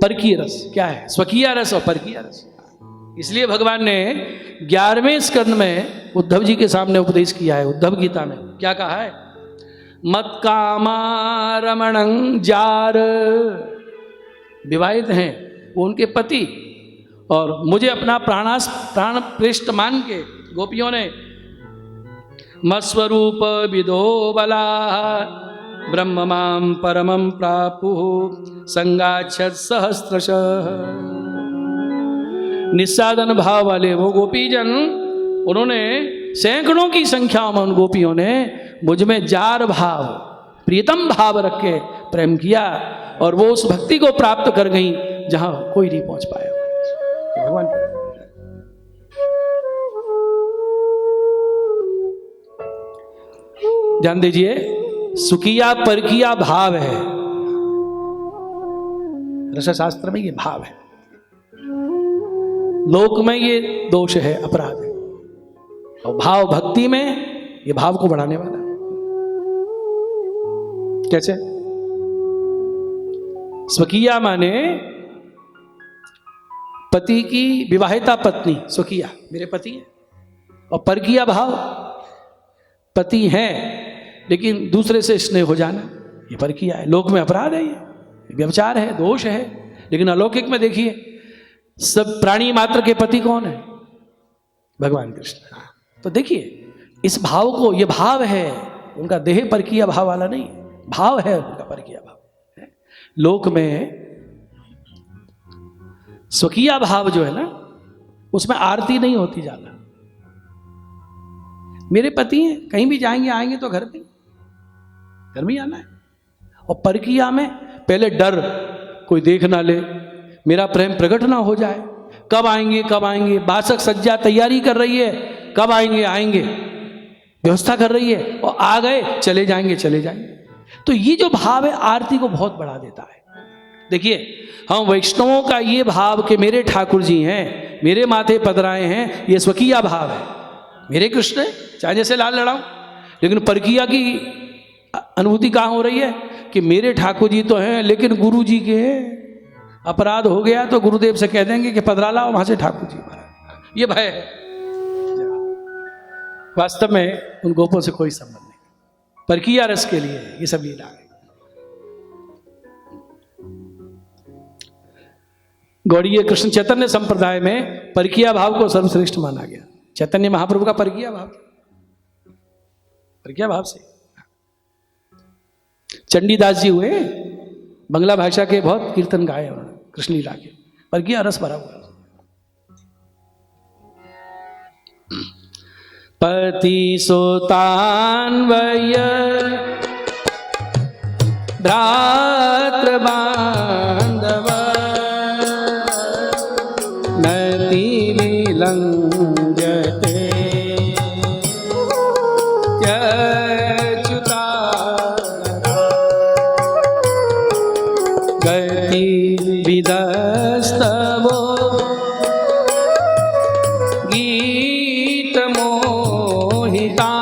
परकीय रस क्या है? स्वकीय रस और परकीय रस। इसलिए भगवान ने 11वें स्कंद में उद्धव जी के सामने उपदेश किया है। उद्धव गीता में क्या कहा है? मत कामा रमणं जार, विवाहित हैं वो उनके पति और मुझे अपना प्राण प्रेष्ठ मान के गोपियों ने मस्वरूप विदो बला ब्रह्म माम परमं प्रापु संगाच्छत सहस्त्रश। निस्साधन भाव वाले वो गोपीजन, उन्होंने सैकड़ों की संख्या में उन गोपियों ने मुझ में जार भाव, प्रीतम भाव रख के प्रेम किया और वो उस भक्ति को प्राप्त कर गई जहां कोई नहीं पहुंच पाया। भगवान ध्यान दीजिए, सुकिया परकिया भाव है, रसशास्त्र में ये भाव है, लोक में ये दोष है, अपराध है, और भाव भक्ति में ये भाव को बढ़ाने वाला है। कैसे? स्वकीया माने पति की विवाहिता पत्नी, स्वकीया मेरे पति है, और परकीया भाव पति है लेकिन दूसरे से स्नेह हो जाना, ये परकीया है। लोक में अपराध है, ये व्यभिचार है, दोष है। लेकिन अलौकिक में देखिए, सब प्राणी मात्र के पति कौन है? भगवान कृष्ण। तो देखिए इस भाव को, ये भाव है उनका, देह परकीय भाव वाला नहीं, भाव है उनका परकीय भाव। लोक में स्वकीय भाव जो है ना, उसमें आरती नहीं होती ज्यादा। मेरे पति हैं, कहीं भी जाएंगे आएंगे तो घर में ही आना है। और परकीया में पहले डर, कोई देख ना ले, मेरा प्रेम प्रकट ना हो जाए, कब आएंगे कब आएंगे, बासक सज्जा तैयारी कर रही है, कब आएंगे आएंगे, व्यवस्था कर रही है, और आ गए चले जाएंगे चले जाएंगे। तो ये जो भाव है आरती को बहुत बढ़ा देता है। देखिए हम वैष्णवों का ये भाव कि मेरे ठाकुर जी हैं, मेरे माथे पधराए हैं, ये स्वकीय भाव है, मेरे कृष्ण है, चाहे जैसे लाल लड़ाऊं। लेकिन परकीया की अनुभूति कहाँ हो रही है कि मेरे ठाकुर जी तो हैं लेकिन गुरु जी के हैं, अपराध हो गया तो गुरुदेव से कह देंगे कि पधरा लाओ वहां से ठाकुर जी महाराज, ये भय है। वास्तव में उन गोपों से कोई संबंध नहीं, परकीया रस के लिए ये सब लीला है। गौड़ीय कृष्ण चैतन्य संप्रदाय में परकीया भाव को सर्वश्रेष्ठ माना गया। चैतन्य महाप्रभु का परकीया भाव, परकीया भाव से चंडीदास जी हुए, बंगला भाषा के बहुत कीर्तन गाए उन्होंने कृष्ण लीला के, परकीया रस भरा हुआ। पति सुतान्वय भ्रातृ बांधव नति विलंघते त्यच्युता गति विदस्तवो गीत मोहिता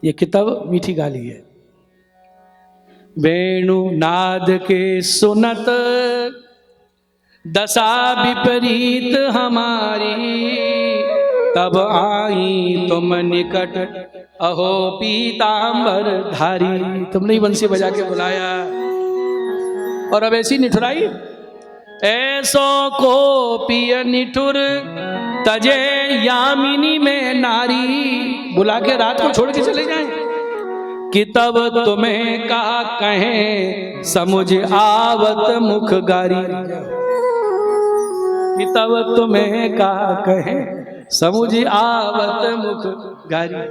ये किताब मीठी गाली है। वेणु नाद के सुनत दशा विपरीत हमारी, तब आई तुम निकट अहो पीतांबर धारी। तुमने ही बंसी बजा के बुलाया और अब ऐसी निठुराई। ऐसो को पिय निठुर तजे यामिनी में नारी, बुला के रात को छोड़ के चले जाएं कि तब तुम्हें कहा कहें समुझ आवत मुख गारी। कि तब तुम्हें कहा कहें समुझ आवत मुख गारी।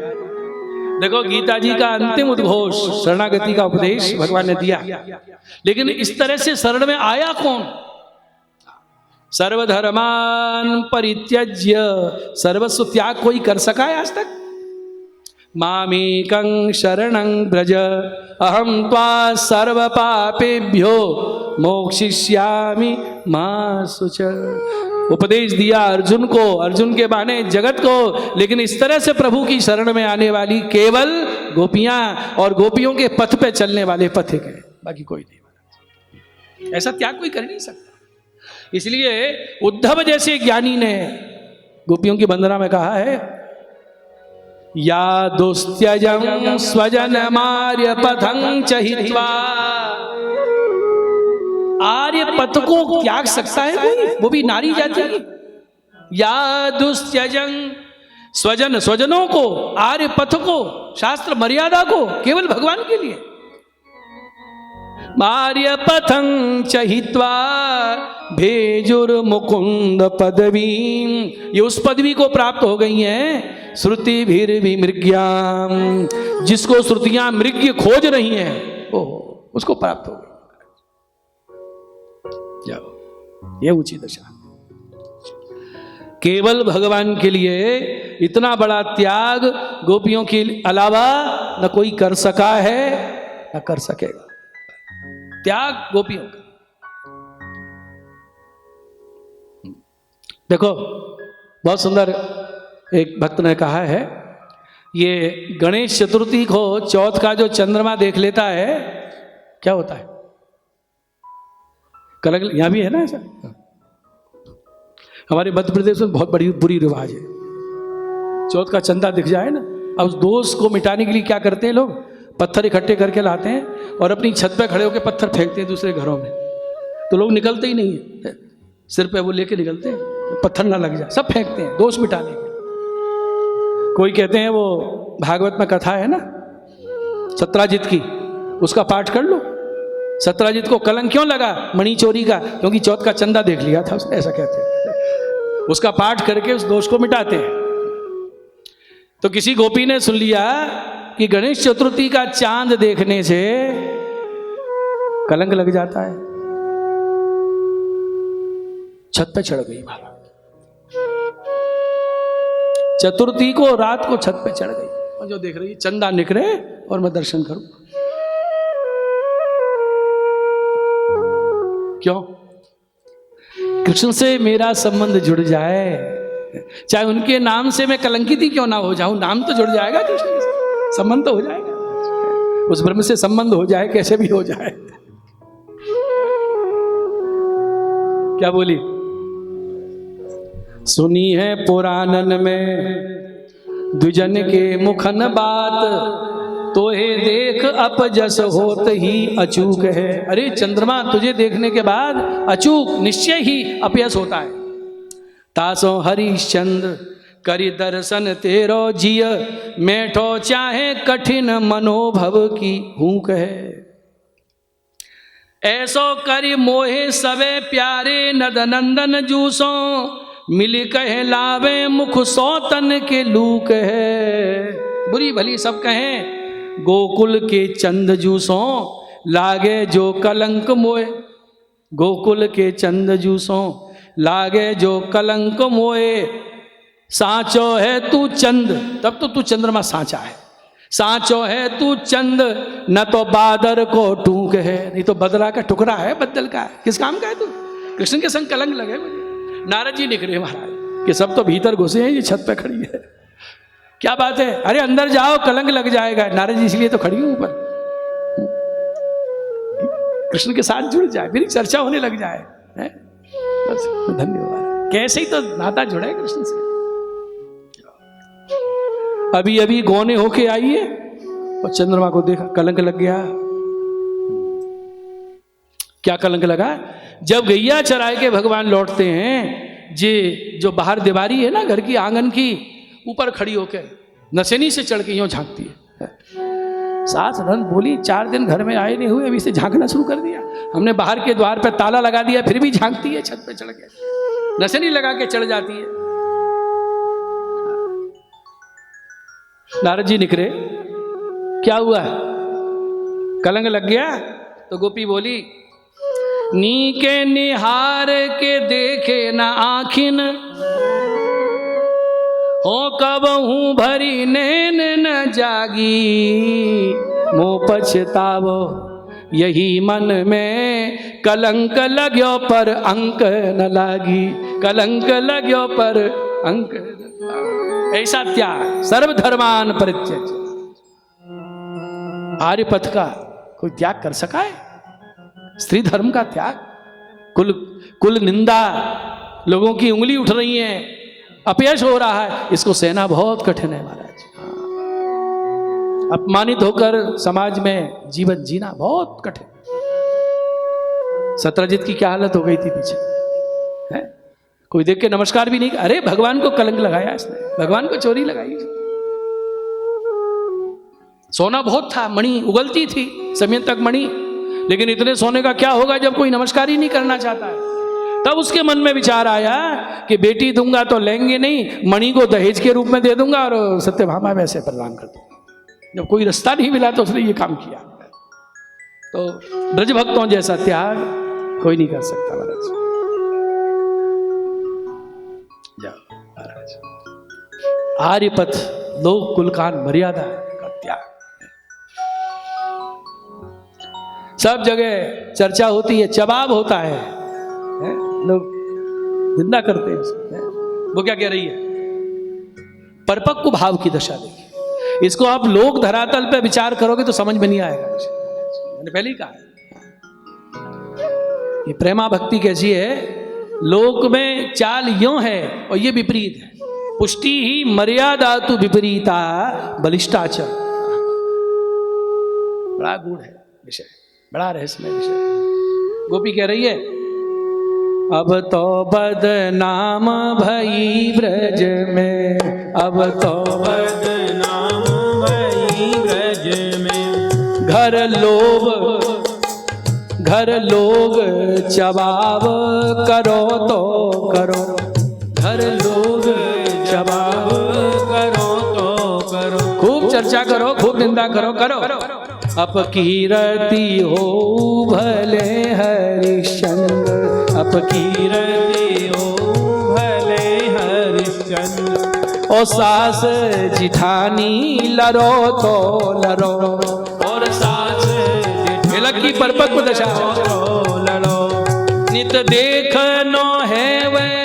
देखो गीता जी का अंतिम उद्घोष शरणागति का उपदेश भगवान ने दिया, लेकिन इस तरह से शरण में आया कौन? सर्वधर्मान परित्यज्य, सर्वस्व त्याग कोई कर सका है आज तक? मामेकं शरणं व्रज अहं त्वा सर्व पापेभ्यो मोक्षिष्यामि मां शुच। उपदेश दिया अर्जुन को, अर्जुन के बहाने जगत को, लेकिन इस तरह से प्रभु की शरण में आने वाली केवल गोपियां और गोपियों के पथ पे चलने वाले पथिक हैं, बाकी कोई नहीं। ऐसा त्याग कोई कर नहीं सकता। इसलिए उद्धव जैसे ज्ञानी ने गोपियों की वंदना में कहा है, या दुस्त्यजं स्वजन मार्य पथं च हित्वा। आर्य पथ को त्याग सकता है कोई, वो भी नारी जाति की। या दुस्त्यजं स्वजन, स्वजनों को, आर्य पथ को, शास्त्र मर्यादा को, केवल भगवान के लिए। मार्य पथं च हित्वा भेजुर मुकुंद पदवीं। ये उस पदवी को प्राप्त हो गई हैं श्रुति भीर विमृग्याम, जिसको श्रुतियां मृग्य खोज रही हैं, ओह उसको प्राप्त हो गई। जाओ, ये ऊंची दशा। केवल भगवान के लिए इतना बड़ा त्याग गोपियों के अलावा न कोई कर सका है न कर सकेगा। त्याग गोपियों का। देखो बहुत सुंदर एक भक्त ने कहा है, ये गणेश चतुर्थी को चौथ का जो चंद्रमा देख लेता है क्या होता है? कलंक, यहां भी है ना ऐसा। हमारे मध्य प्रदेश में बहुत बड़ी बुरी रिवाज है, चौथ का चंदा दिख जाए ना, अब उस दोष को मिटाने के लिए क्या करते हैं लोग, पत्थर इकट्ठे करके लाते हैं और अपनी छत पे खड़े होकर पत्थर फेंकते हैं दूसरे घरों में, तो लोग निकलते ही नहीं है, सिर पे वो लेके निकलते हैं पत्थर ना लग जाए, सब फेंकते हैं दोष मिटाने के। कोई कहते हैं वो भागवत में कथा है ना सत्राजित की, उसका पाठ कर लो। सत्राजित को कलंक क्यों लगा मणि चोरी का? क्योंकि चौथ का चंदा देख लिया था उसने, ऐसा कहते हैं। उसका पाठ करके उस दोष को मिटाते हैं। तो किसी गोपी ने सुन लिया कि गणेश चतुर्थी का चांद देखने से कलंक लग जाता है, छत पे चढ़ गई महाराज। चतुर्थी को रात को छत पे चढ़ गई और जो देख रही चंदा निकले और मैं दर्शन करूं। क्यों? कृष्ण से मेरा संबंध जुड़ जाए, चाहे उनके नाम से मैं कलंकित ही क्यों ना हो जाऊं, नाम तो जुड़ जाएगा कृष्ण के साथ, संबंध तो हो जाएगा। उस ब्रह्म से संबंध हो जाए, कैसे भी हो जाए। क्या बोली? सुनी है पुराणन में द्विजन के मुखन बात, तोहे देख अपजस होत ही अचूक है। अरे चंद्रमा, तुझे देखने के बाद अचूक निश्चय ही अपयस होता है। तासो हरिश्चंद्र करि दर्शन तेरो जिय, मैठो चाहे कठिन मनोभव की हूक है। ऐसो करि मोहे सबे प्यारे नद नंदन जूसो, मिली कहे लावे मुख सौतन के लूक है। बुरी भली सब कहें गोकुल के चंद जूसों, लागे जो कलंक मोए। गोकुल के चंद जूसों लागे जो कलंक मोए, साचो है तू चंद, तब तो तू चंद्रमा साचा है। साचो है तू चंद, न तो बादर को टूक है। नहीं तो बदला का टुकड़ा है, बदल का है, किस काम का है तू? कृष्ण के संग कलंक लगे मुझे। नारद जी निकले महाराज कि सब तो भीतर घुसे हैं, ये छत पे खड़ी है, क्या बात है? अरे अंदर जाओ कलंक लग जाएगा। नारद जी इसलिए तो खड़ी हूं ऊपर, कृष्ण के साथ जुड़ जाए, मेरी चर्चा होने लग जाए। बस धन्यवाद। कैसे ही तो नाता जुड़े कृष्ण से। अभी अभी गौने होके आई है और चंद्रमा को देखा, कलंक लग गया। क्या कलंक लगा? जब गैया चराए के भगवान लौटते हैं, जे जो बाहर दीवारी है ना घर की, आंगन की, ऊपर खड़ी होकर नसेनी से चढ़ के यूं झांकती है। सास नंद बोली 4 दिन घर में आए नहीं हुए, अभी से झांकना शुरू कर दिया। हमने बाहर के द्वार पे ताला लगा दिया, फिर भी झांकती है, छत पे चढ़ के नसेनी लगा के चढ़ जाती है। नारद जी निकले, क्या हुआ? कलंक लग गया? तो गोपी बोली, नीके निहार के देखे न आखिन, हो कब हूँ भरी नैन न जागी, मोह पछतावो यही मन में कलंक लाग्यो पर अंक न लागी, कलंक लाग्यो पर अंक न लागी। ऐसा त्याग, सर्वधर्मान परित्यज्य। आर्यपथ का कोई त्याग कर सका है? स्त्री धर्म का त्याग, कुल निंदा, लोगों की उंगली उठ रही है, अपयश हो रहा है, इसको सहना बहुत कठिन है महाराज। अपमानित होकर समाज में जीवन जीना बहुत कठिन। सत्यजीत की क्या हालत हो गई थी पीछे, है? कोई देख के नमस्कार भी नहीं, अरे भगवान को कलंक लगाया इसने, भगवान को चोरी लगाई। सोना बहुत था, मणि उगलती थी समय तक मणि, लेकिन इतने सोने का क्या होगा जब कोई नमस्कार ही नहीं करना चाहता है। तब उसके मन में विचार आया कि बेटी दूंगा तो लेंगे नहीं, मणि को दहेज के रूप में दे दूंगा और सत्यभामा वैसे प्रदान कर दूंगा। जब कोई रास्ता नहीं मिला तो उसने ये काम किया। तो ब्रज भक्तों जैसा त्याग कोई नहीं कर सकता महाराज। जाओ महाराज, आर्यपथ लोक कुलकान मर्यादा का त्याग। सब जगह चर्चा होती है, चबाब होता है, लोग निंदा करते हैं। वो क्या कह रही है? परिपक्व भाव की दशा देखिए। इसको आप लोक धरातल पे विचार करोगे तो समझ में नहीं आएगा। मैंने पहले ही कहा ये प्रेमा भक्ति कैसी है, लोक में चाल यों है और ये विपरीत है। पुष्टि ही मर्यादा तु विपरीता बलिष्ठाचर। बड़ा गूढ़ है विषय, बड़ा रहस्यमय विषय। गोपी कह रही है, अब तो बदनाम भई ब्रज में, अब तो बदनाम भई ब्रज में। घर लोग चबाब करो तो करो, घर लोग चबाब करो तो करो। खूब चर्चा करो, खूब निंदा करो, करो। अपकीरती हो भले हरिश्चंद्र, अपकीरती हो भले हरिश्चंद्र। और सास जिठानी लरो तो लरो, और सास तिलक की परिपक्व दशा लड़ो। नित देखनो है वह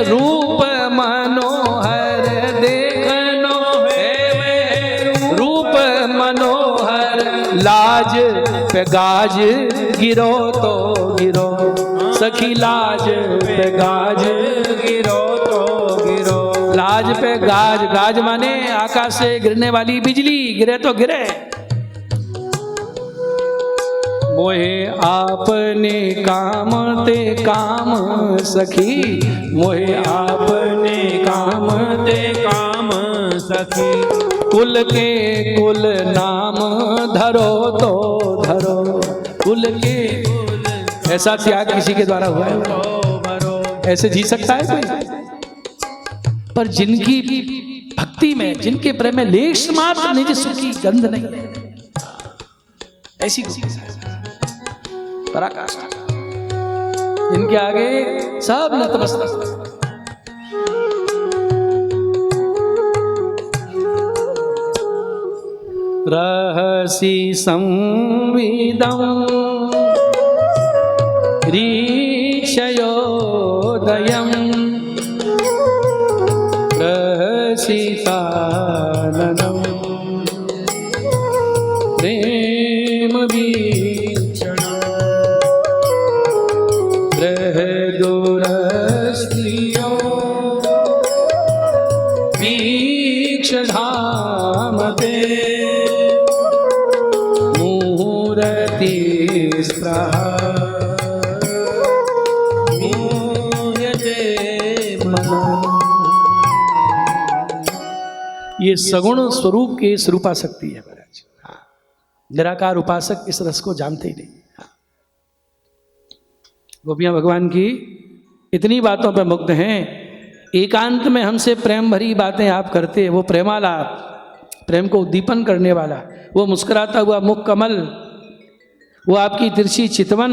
रूप मनोहर, देखनो है वह रूप मनोहर। लाज पे गाज गिरो तो गिरो, सखी लाज पे गाज गिरो तो गिरो। लाज पे गाज, गाज माने आकाश से गिरने वाली बिजली, गिरे तो गिरे। मोहे आपने काम ते काम सखी, मोहे आपने काम ते काम सखी। कुल के कुल नाम धरो तो धरो, कुल के कुल। ऐसा त्याग किसी के द्वारा हुआ है? ऐसे जी सकता है कोई? पर जिनकी भक्ति में, जिनके प्रेम में लेश मात्र निज सुख की गंध नहीं है, ऐसी पराकाष्ठा, इनके आगे सब नतमस्तक। रहसि संविदं रीक्षयोदयं, रहसि साननं प्रेम वीक्षणं। बृहदुरस्त्रियो वीक्षधाम ते, मूरति स्पृहते मनः। ये सगुण स्वरूप की स्वरूपाशक्ति है महाराज। निराकार उपासक इस रस को जानते ही नहीं। गोपियां भगवान की इतनी बातों पर मुग्ध हैं। एकांत में हमसे प्रेम भरी बातें आप करते, वो प्रेमालाप, प्रेम को उद्दीपन करने वाला, वो मुस्कुराता हुआ मुख कमल, वो आपकी तिरछी चितवन,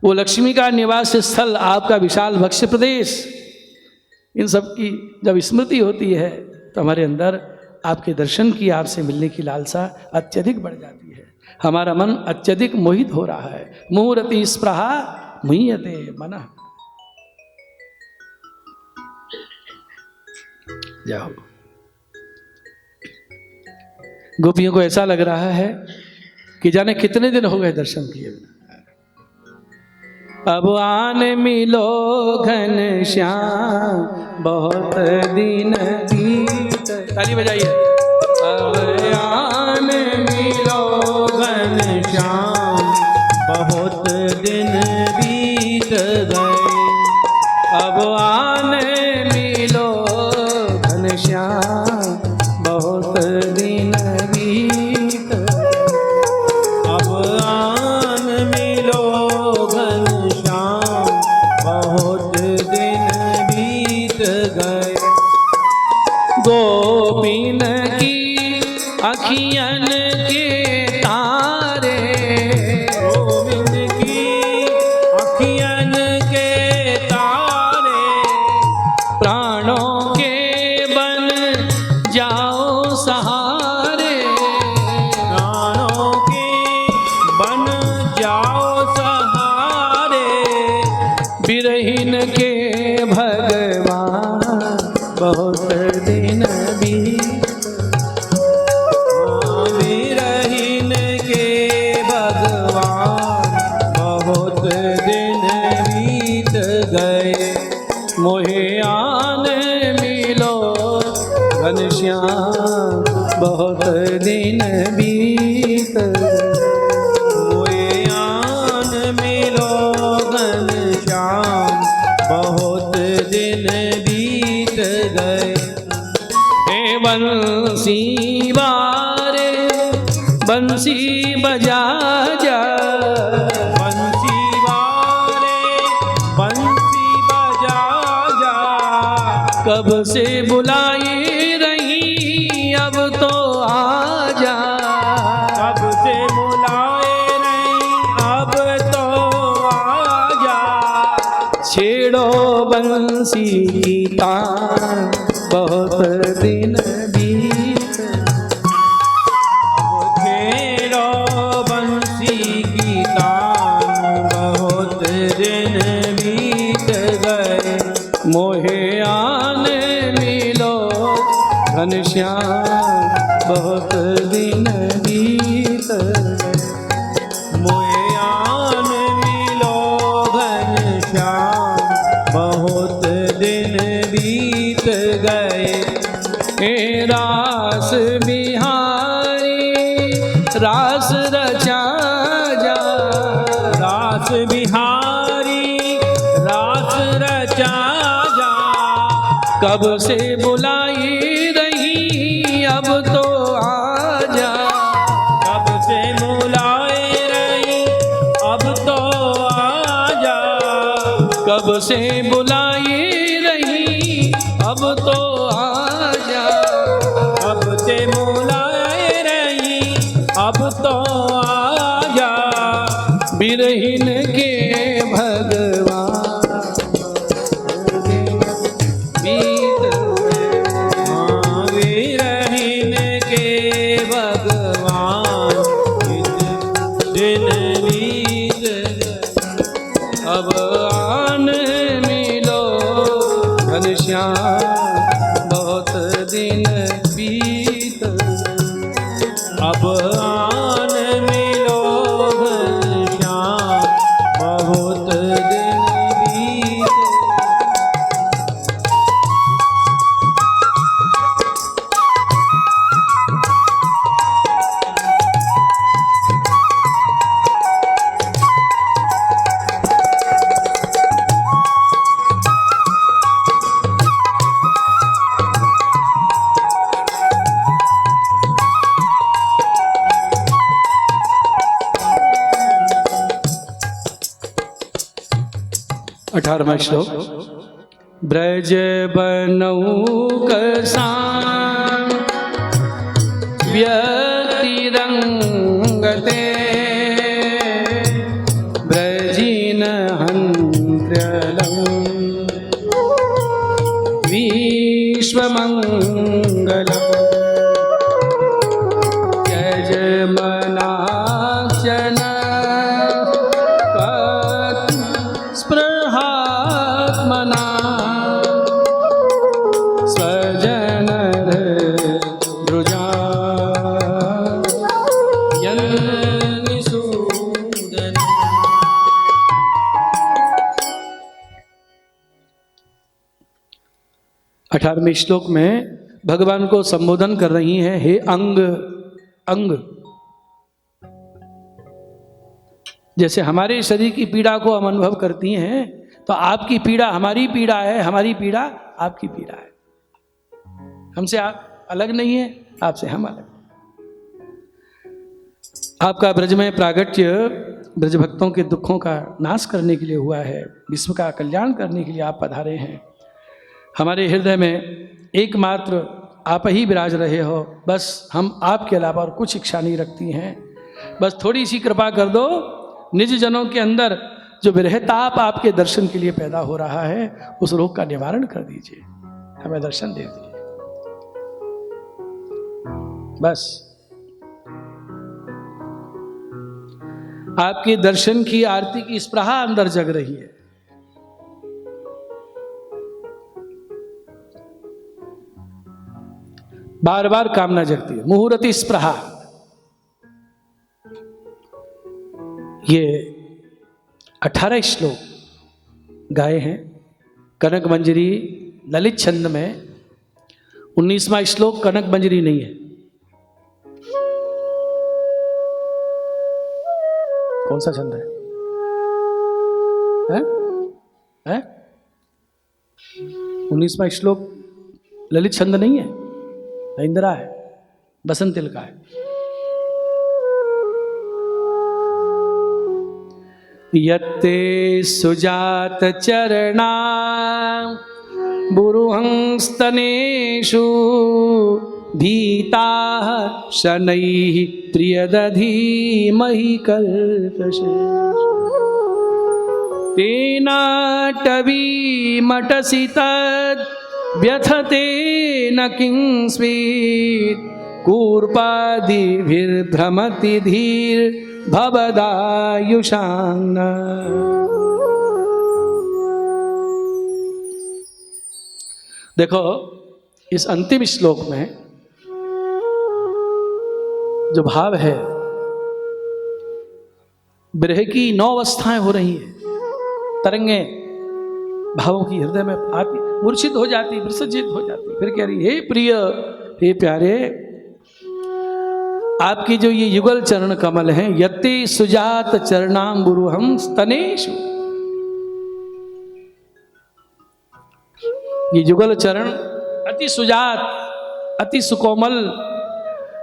वो लक्ष्मी का निवास स्थल, आपका विशाल वक्ष प्रदेश, इन सब की जब स्मृति होती है तो हमारे अंदर आपके दर्शन की, आपसे मिलने की लालसा अत्यधिक बढ़ जाती है। हमारा मन अत्यधिक मोहित हो रहा है। मुहूर्ति स्पृहा मुह्यते मनः। जाओ। गोपियों को ऐसा लग रहा है कि जाने कितने दिन हो गए दर्शन किए। अब आने मिलो घनश्याम बहुत दिन बीत। ताली बजाइए। अब आने मिलो घनश्याम बहुत दिन बीत गए। अब आने मिलो घनश्याम बहुत दिन बीत। अब आन मिलो घनश्याम बहुत दिन बीत गए। गोपीन की अखियन के तारे, गोविंद की अखियन के तारे, प्राणों के बन जाओ सहारे। प्राणों के बन जाओ सहारे। बिरहिन के भगवान बहुत दिन बीत। विरहीन के भगवान बहुत दिन बीत गए। मोहे आने मिलो घनश्याम बहुत दिन बीत। मोए आन मिलो घनश्याम बहुत दिन बीत गए। हे बंसी बारे बंसी बजा जा। बंसी वारे बंसी बजा जा। कब से बुलाई रही अब तो आ जा। कब से बुलाए नहीं अब तो आ जा। छेड़ो बंसी की तान बहुत दिन बीत। अब छेड़ो बंसी की तान बहुत दिन बीत गए। मोहे आने मिलो घनश्याम बहुत दिन बीत। मोए आन मिलो घनश्याम बहुत दिन बीत गए। हे रास बिहारी रास रचा जा। रास बिहारी रास रचा जा। कब से बुलाई रही अब तो आ जा। कब से बुलाए रही अब तो आ जा। कब से बुलाई रही अब तो आ जा। अब से बुलाए रही अब तो आ जा। बिरहिन के भगवान बीत गए। हाँ, विरहीन के भगवान दिन बीत गए। अब आन मिलो घनश्याम बहुत दिन बीत। अब आन मिलो घनश्याम बहुत दिन बीत। 18वां श्लोक। ब्रज बनौकसान व्यतिरंगते ब्रजीन हन्त्र्यलं विश्वमंगलम् यजमना 18वें श्लोक में भगवान को संबोधन कर रही हैं, हे अंग अंग। जैसे हमारे शरीर की पीड़ा को हम अनुभव करती हैं, तो आपकी पीड़ा हमारी पीड़ा है, हमारी पीड़ा आपकी पीड़ा है। हमसे आप अलग नहीं है, आपसे हम अलग। आपका ब्रज में प्रागट्य ब्रज भक्तों के दुखों का नाश करने के लिए हुआ है, विश्व का कल्याण करने के लिए आप पधारे हैं। हमारे हृदय में एकमात्र आप ही विराज रहे हो, बस हम आपके अलावा और कुछ इच्छा नहीं रखती हैं। बस थोड़ी सी कृपा कर दो, निज जनों के अंदर जो विरहताप आपके दर्शन के लिए पैदा हो रहा है, उस रोग का निवारण कर दीजिए, हमें दर्शन दे दीजिए। बस आपके दर्शन की आरती की स्पृहा अंदर जग रही है। बार बार कामना जगती है, मुहूर्ती स्पृहा। ये 18 श्लोक गाए हैं कनक मंजरी ललित छंद में। 19वां श्लोक कनक मंजरी नहीं है। कौन सा छंद है? 19वां श्लोक ललित छंद नहीं है, इंदिरा है, बसंतिल का है। यत्ते सुजात चरणा बुरुहंस्तनेषु भीताः शनैः प्रियदधीमहि कर्कशे तेनाटवीमटसि तद् व्यथते न किंस्वेत् कूर्पादिभिर्भ्रमति धीर्भवदायुषान्न। देखो इस अंतिम श्लोक में जो भाव है, विरह की 9 अवस्थाएं हो रही हैं, तरंगे भावों की हृदय में आती, मूर्छित हो जाती, विसर्जित हो जाती, फिर कह रही, हे प्रिय, हे प्यारे, आपकी जो ये युगल चरण कमल हैं, यत्ते सुजात चरणाम गुरुहं स्तनेषु, ये युगल चरण अति सुजात, अति सुकोमल।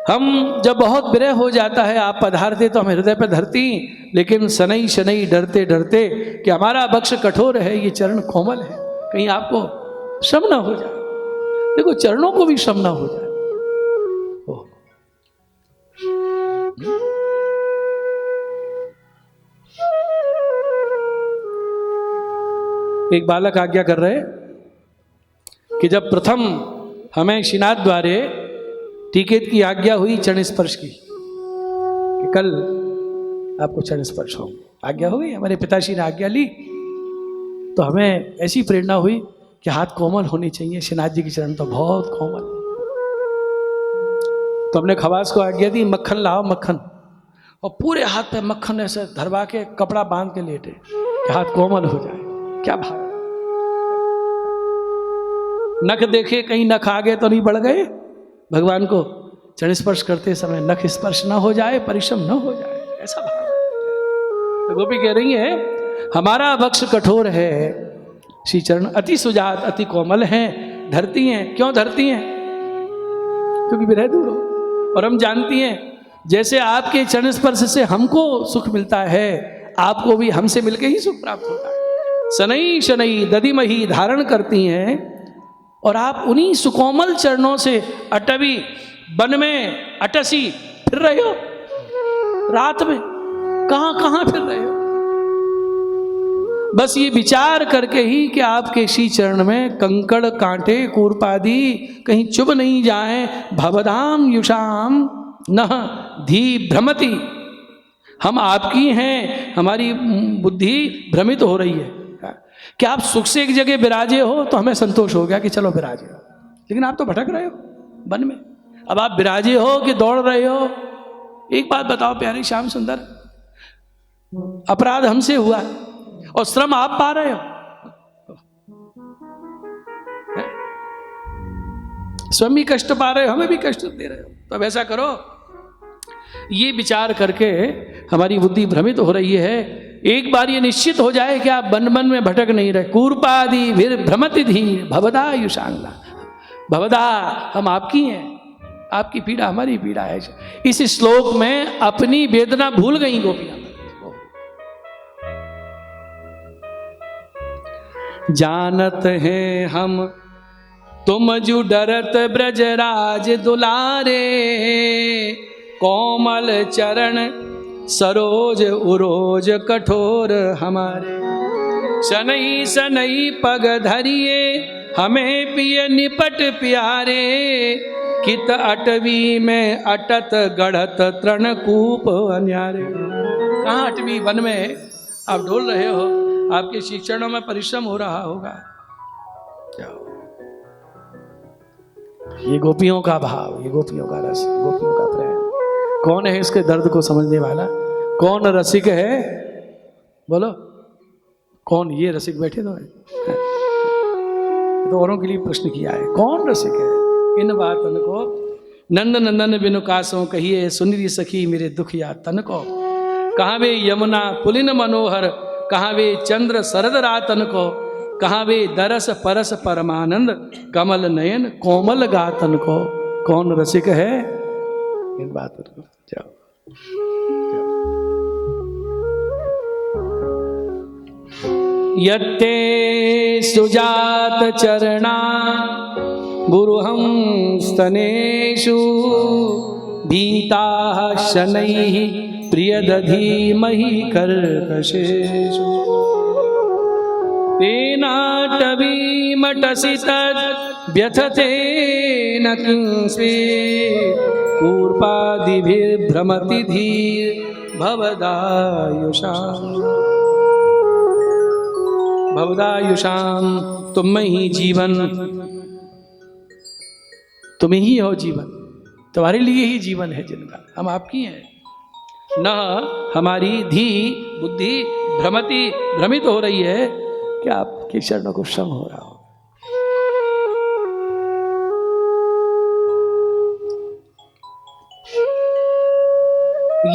हम जब बहुत विरह हो जाता है, आप पधारते तो हम हृदय पर धरती, लेकिन शनई शनई डरते डरते कि हमारा वक्ष कठोर है, ये चरण कोमल है, कहीं आपको श्रम ना हो जाए। देखो चरणों को भी श्रम ना हो जाए। एक बालक आज्ञा कर रहे कि जब प्रथम हमें श्रीनाथ द्वारे टीकेत की आज्ञा हुई चरण स्पर्श की, कि कल आपको चरण स्पर्श हो, आज्ञा हो गई, हमारे पिताश्री ने आज्ञा ली, तो हमें ऐसी प्रेरणा हुई कि हाथ कोमल होने चाहिए, श्रीनाथ जी की चरण तो बहुत कोमल। तो हमने खवास को आज्ञा दी, मक्खन लाओ मक्खन, और पूरे हाथ पे मक्खन ऐसे धरवा के कपड़ा बांध के लेटे कि हाथ कोमल हो जाए। क्या भाव, नख देखे कहीं नख आगे तो नहीं बढ़ गए, भगवान को चरण स्पर्श करते समय नख स्पर्श ना हो जाए, परिश्रम ना हो जाए, ऐसा भाव। तो गोपी कह रही है, हमारा वक्ष कठोर है, श्री चरण अति सुजात अति कोमल हैं, धरती हैं। क्यों धरती हैं? क्योंकि विरह दूर हो। और हम जानती हैं जैसे आपके चरण स्पर्श से हमको सुख मिलता है, आपको भी हमसे मिलके ही सुख प्राप्त होता है। शनई शनई दधिमहि धारण करती हैं, और आप उन्हीं सुकोमल चरणों से अटवी वन में अटसी फिर रहे हो, रात में कहां कहां फिर रहे हो। बस ये विचार करके ही कि आपके श्री चरण में कंकड़ कांटे कूर्पादि कहीं चुभ नहीं जाए, भवदाम युषाम न धी भ्रमति, हम आपकी हैं, हमारी बुद्धि भ्रमित हो रही है। कि आप सुख से एक जगह विराजे हो तो हमें संतोष हो गया कि चलो विराजे हो, लेकिन आप तो भटक रहे हो वन में। अब आप विराजे हो कि दौड़ रहे हो? एक बात बताओ प्यारे श्याम सुंदर, अपराध हमसे हुआ और श्रम आप पा रहे हो। स्वयं भी कष्ट पा रहे हो, हमें भी कष्ट दे रहे हो। तो अब ऐसा करो, ये विचार करके हमारी बुद्धि भ्रमित हो रही है, एक बार ये निश्चित हो जाए कि आप बन बन में भटक नहीं रहे। कूर्पादि भीर भ्रमति धीर भवदा युषांगला, भवदा हम आपकी हैं, आपकी पीड़ा हमारी पीड़ा है। इस श्लोक में अपनी वेदना भूल गई गोपियां। जानत हैं हम तुम जो डरत ब्रजराज दुलारे, कोमल चरण सरोज उरोज कठोर हमारे। शनई शनई पग धरिए हमें पिय निपट प्यारे, कित अटवी में अटत गढ़त तृणकूप अन्यारे। कहाँ अटवी वन में आप डोल रहे हो, आपके शिक्षणों में परिश्रम हो रहा होगा। क्या ये गोपियों का भाव, ये गोपियों का रस, गोपियों का प्रेम। कौन है इसके दर्द को समझने वाला? कौन रसिक है? बोलो कौन? ये रसिक बैठे तो औरों के लिए प्रश्न किया है, कौन रसिक है? इन बातन को नंद नंदन बिनु कासों कहिए, सुनिरी सखी मेरे दुख या तन को। कहाँ वे यमुना पुलिन मनोहर, कहाँ वे चंद्र शरद रातन को। कहाँ वे दरस परस परमानंद, कमल नयन कोमल गातन को। कौन रसिक है? इन बातों को जाओ, यत्ते सुजात चरणा गुरुहं स्तनेषु, भीताः शनैः प्रियदधीमहि कर्कशेषु। तेनाटवीमटसि तद्व्यथते न किंस्वेत्, कूर्पादिभिर्भ्रमति धीर भवदायुषाम्। भवदायुषाम, तुम में ही जीवन, तुम ही हो जीवन, तुम्हारे लिए ही जीवन है जिनका, हम आपकी हैं। न हमारी धी बुद्धि भ्रमित हो रही है कि आपके चरणों को श्रम हो रहा हो।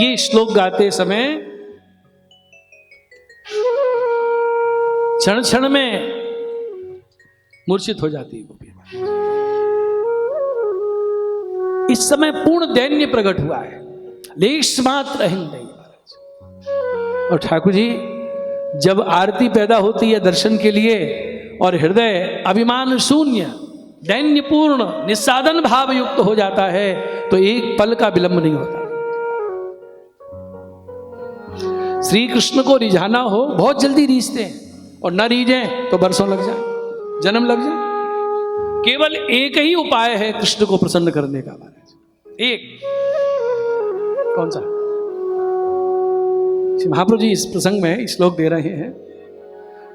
ये श्लोक गाते समय क्षण क्षण में मूर्छित हो जाती है गोपियां। इस समय पूर्ण दैन्य प्रकट हुआ है, लेश मात्र अहिंद नहीं महाराज। और ठाकुर जी जब आरती पैदा होती है दर्शन के लिए और हृदय अभिमान शून्य दैन्यपूर्ण निस्साधन भाव युक्त हो जाता है, तो एक पल का विलंब नहीं होता। श्री कृष्ण को रिझाना हो बहुत जल्दी रीझते हैं, और न रीझें तो बरसों लग जाए, जन्म लग जाए। केवल एक ही उपाय है कृष्ण को प्रसन्न करने का महाराज, एक। कौन सा? महाप्रभु जी इस प्रसंग में श्लोक दे रहे हैं,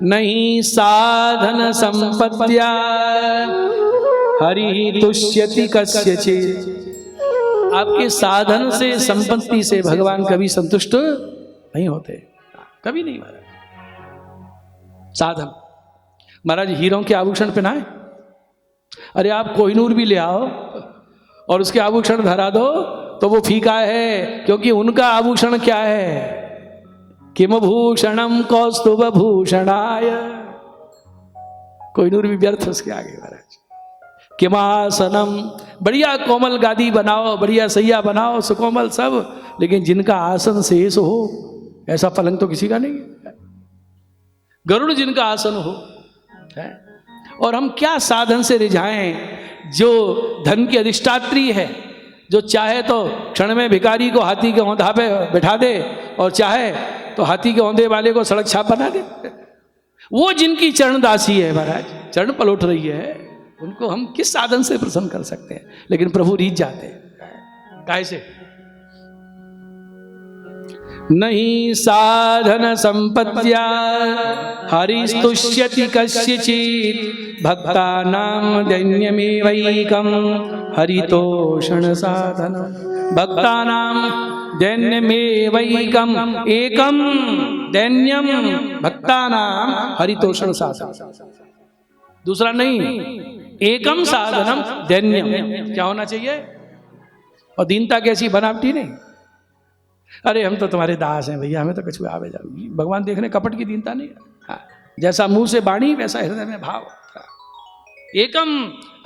नहीं साधन संपत्त्या हरि तुष्यति कस्यचित्। आपके साधन से संपत्ति से भगवान कभी संतुष्ट नहीं होते, कभी नहीं महाराज। साधन महाराज हीरों के आभूषण पहनाए, अरे आप कोहिनूर भी ले आओ और उसके आभूषण धरा दो तो वो फीका है, क्योंकि उनका आभूषण क्या है? किम भूषणम कौस्तुभ भूषणाय। कोहिनूर भी व्यर्थ उसके आगे महाराज। किमासनम, बढ़िया कोमल गादी बनाओ, बढ़िया सैया बनाओ, सुकोमल सब, लेकिन जिनका आसन शेष हो, ऐसा पलंग तो किसी का नहीं है। गरुड़ जिनका आसन हो है। और हम क्या साधन से रिझाएं जो धन की अधिष्ठात्री है, जो चाहे तो क्षण में भिखारी को हाथी के औंधा पे बैठा दे और चाहे तो हाथी के औंधे वाले को सड़क छाप बना दे। वो जिनकी चरण दासी है महाराज, चरण पलट रही है, उनको हम किस साधन से प्रसन्न कर सकते हैं? लेकिन प्रभु रीझ जाते हैं। काहे से? नहीं साधन संपत्त्या हरिस्तुष्यति कस्यचित्, भक्तानां दैन्यमेवैकं हरितोषण साधन। भक्तानां दैन्यमेवैकं एकं दैन्यम भक्तानां हरितोषण साधन। दूसरा नहीं, एकम साधनम दैन्यम। क्या होना चाहिए? और दीनता कैसी? बनावटी नहीं। अरे हम तो तुम्हारे दास हैं भैया, हमें तो कुछ आवे जा। भगवान देख रहे कपट की दीनता नहीं। हाँ, जैसा मुंह से वाणी वैसा हृदय में भाव। एकम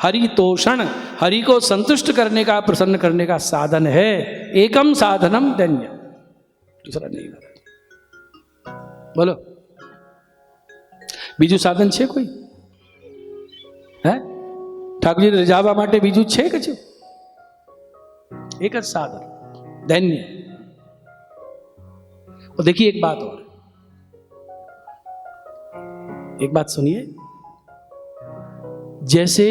हरि तोषण, हरि को संतुष्ट करने का, प्रसन्न करने का साधन है। एकम साधनम दैन्यम, दूसरा नहीं। बोलो बीजू साधन छे कोई है? ठाकुर जी रिजावा माटे बीजू छे कछु? एक ज साधन दैन्य। और देखिए एक बात और, एक बात सुनिए। जैसे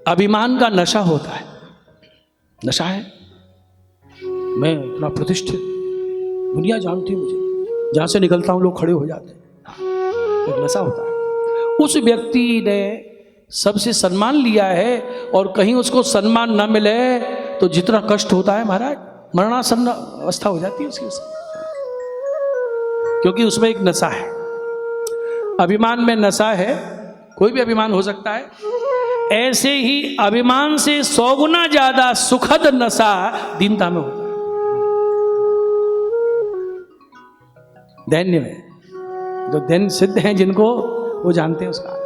अभिमान का नशा होता है, नशा है मैं इतना प्रतिष्ठित, दुनिया जानती है मुझे, जहां से निकलता हूं लोग खड़े हो जाते हैं, एक नशा होता है। उस व्यक्ति ने सबसे सम्मान लिया है और कहीं उसको सम्मान न मिले तो जितना कष्ट होता है महाराज, मरणासन्न अवस्था हो जाती है उसकी, क्योंकि उसमें एक नशा है। अभिमान में नशा है, कोई भी अभिमान हो सकता है। ऐसे ही अभिमान से 100 गुना ज्यादा सुखद नशा दीनता में होता है, दैन्य में। जो दैन्य सिद्ध हैं जिनको, वो जानते हैं उसका।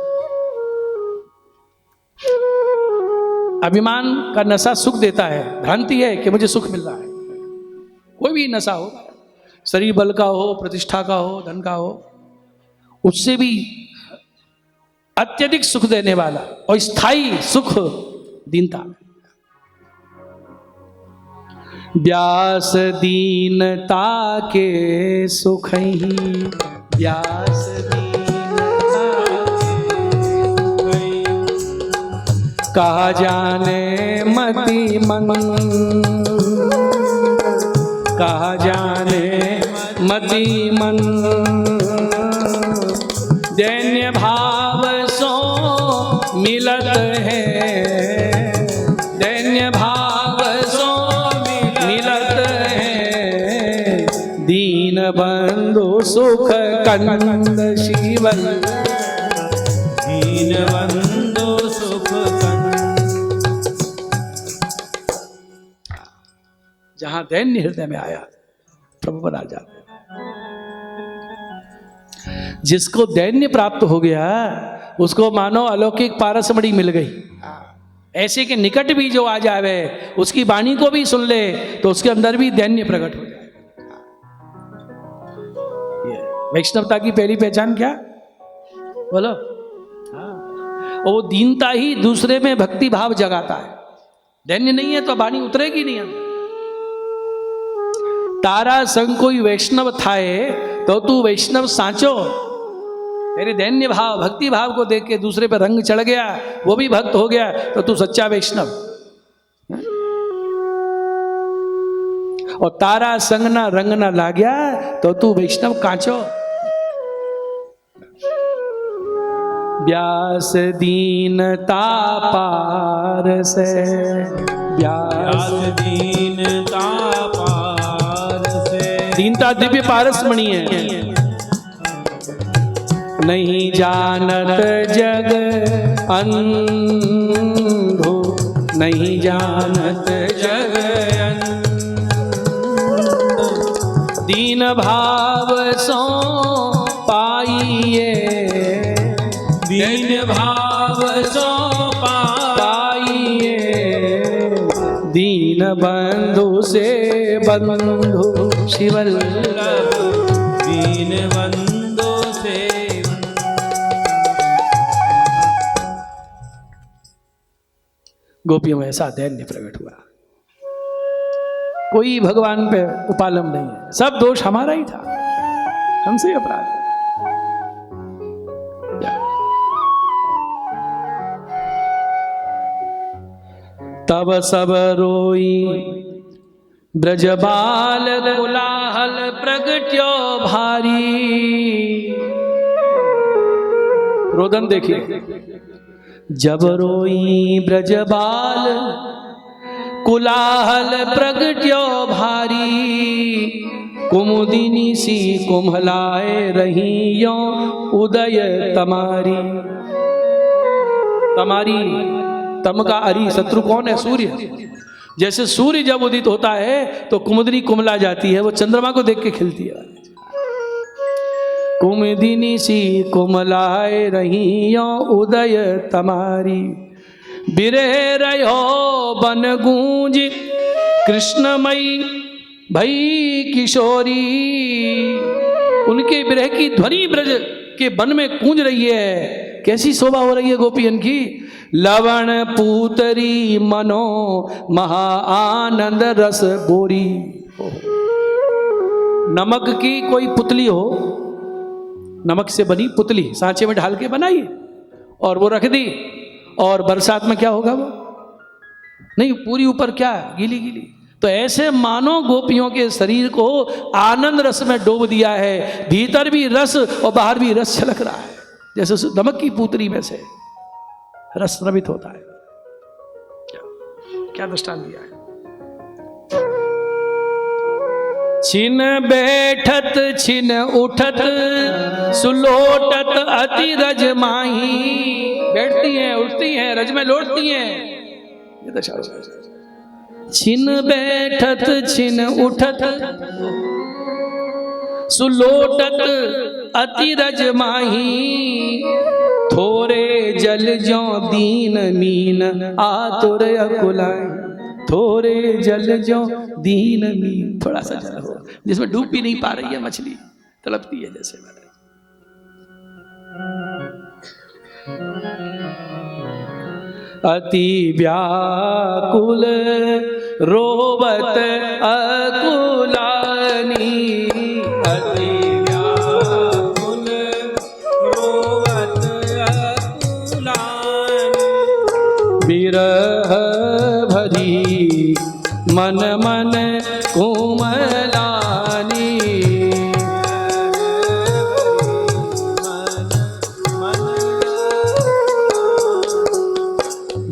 अभिमान का नशा सुख देता है, भ्रांति है कि मुझे सुख मिल रहा है। कोई भी नशा हो, शरीर बल का हो, प्रतिष्ठा का हो, धन का हो, उससे भी अत्यधिक सुख देने वाला और स्थायी सुख दीनता। व्यास दीनता के सुख ही, व्यास दीनता के कहा जाने मति मन, कहा जाने मति मन। दैन्य भाव सो मिलत है, दैन्य भाव सो मिलत है। दीन बंधु सुख कंद शिवल, दीन बंधु सुख कंद। जहां दैन्य हृदय में आया प्रभु बना जाते। जिसको दैन्य प्राप्त हो गया उसको मानो अलौकिक पारसमणि मिल गई। ऐसे के निकट भी जो आ जावे, उसकी वाणी को भी सुन ले तो उसके अंदर भी दैन्य प्रकट हो जाए। वैष्णवता की पहली पहचान क्या? बोलो। और वो दीनता ही दूसरे में भक्ति भाव जगाता है। दैन्य नहीं है तो वाणी उतरेगी नहीं अंदर। तारा संग कोई वैष्णव थाए तो तू वैष्णव सांचो। तेरे दैन्य भाव, भक्ति भाव को देख के दूसरे पर रंग चढ़ गया, वो भी भक्त हो गया, तो तू सच्चा वैष्णव। और तारा संग ना रंग ना ला गया तो तू वैष्णव कांचो। व्यास दीनता पार से, व्यास दीनता पार से। दीनता दिव्य पारसमणि है। नहीं जानत जग अंधो, नहीं जानत जग अंधो। दीन भाव सो पाइए, दीन भाव सो पाइए। दीन बंधु से बंधु शिवल्लभ, दीन बंधु से। गोपियों में ऐसा दैन्य प्रकट हुआ। कोई भगवान पे उपालम नहीं है, सब दोष हमारा ही था, हमसे ही अपराध है। तब सब रोई ब्रजबाल, कोलाहल प्रगट्यो भारी। रोदन देखिए। जब रोई ब्रजबाल, कोलाहल प्रगट्यो भारी। कुमुदिनी सी कुम्हलाए रही यो उदय तमारी। तमारी, तम का अरी, शत्रु कौन है? सूर्य। जैसे सूर्य जब उदित होता है तो कुमुदिनी कुमला जाती है, वो चंद्रमा को देख के खिलती है। कुमुदिनी सी कुमलाए रही यो उदय तमारी, बिरह रहो बन गूंज कृष्णमयी भई किशोरी। उनके विरह की ध्वनि ब्रज के वन में गूंज रही है। कैसी शोभा हो रही है गोपियन की। लवण पूतरी मनो महा आनंद रस बोरी। नमक की कोई पुतली हो, नमक से बनी पुतली सांचे में ढाल के बनाई और वो रख दी, और बरसात में क्या होगा? वो नहीं, पूरी ऊपर क्या गीली गीली। तो ऐसे मानो गोपियों के शरीर को आनंद रस में डोब दिया है, भीतर भी रस और बाहर भी रस छलक रहा है, जैसे नमक की पुतली में से रस स्रवित होता है। क्या दृष्टांत दिया है। छिन बैठत छिन उठत सुलोटत अति रज माही। बैठती हैं, उठती हैं, रज में लौटती हैं। ये दशा। छिन बैठत छिन उठत सुलोटत अति रज माही। थोरे जल जो दीन मीन आतुर अकुलाई। थोरे जल जो दीन मीन, थोड़ा सा जल हो जिसमें डूब भी नहीं पा रही है मछली, तड़पती है जैसे। अति व्याकुल रोबत अकुलानी। अति व्याकुल रोवत अकुलानी। विरह भरी मन मन कोमलानी।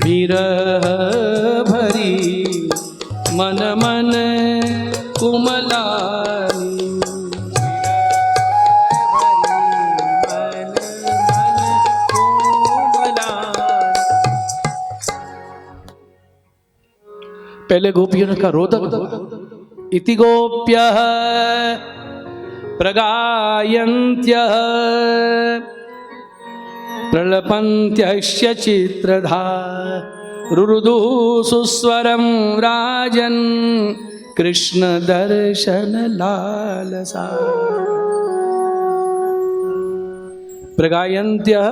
विरह भरी मन मन कुमलानी। पहले गोपियों का रोदन होगा। इति गोप्यः प्रगायन्त्यः प्रलपन्त्यस्य चित्रधा। रुरुदु सुस्वरं राजन् कृष्ण दर्शन लालसा। प्रगायन्त्यः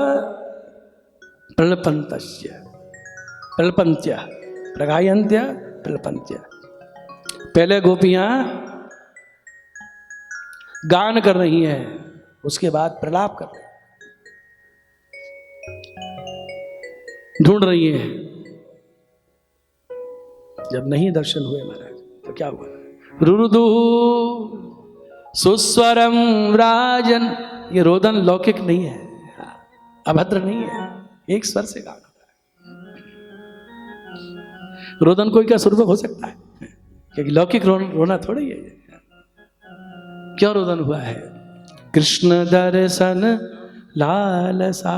प्रलपन्तस्य, प्रलपन्त्यः, प्रगायन्त्यः प्रलपन्त्यः। पहले गोपियां गान कर रही हैं, उसके बाद प्रलाप कर रही हैं, ढूंढ रही हैं। जब नहीं दर्शन हुए महाराज तो क्या हुआ? रुरुदु सुस्वरम राजन। ये रोदन लौकिक नहीं है, अभद्र नहीं है, एक स्वर से गाना होता है। रोदन कोई क्या स्वरूप हो सकता है? क्योंकि लौकिक रोना थोड़ा ही है। क्यों रोदन हुआ है? कृष्ण दर्शन लालसा।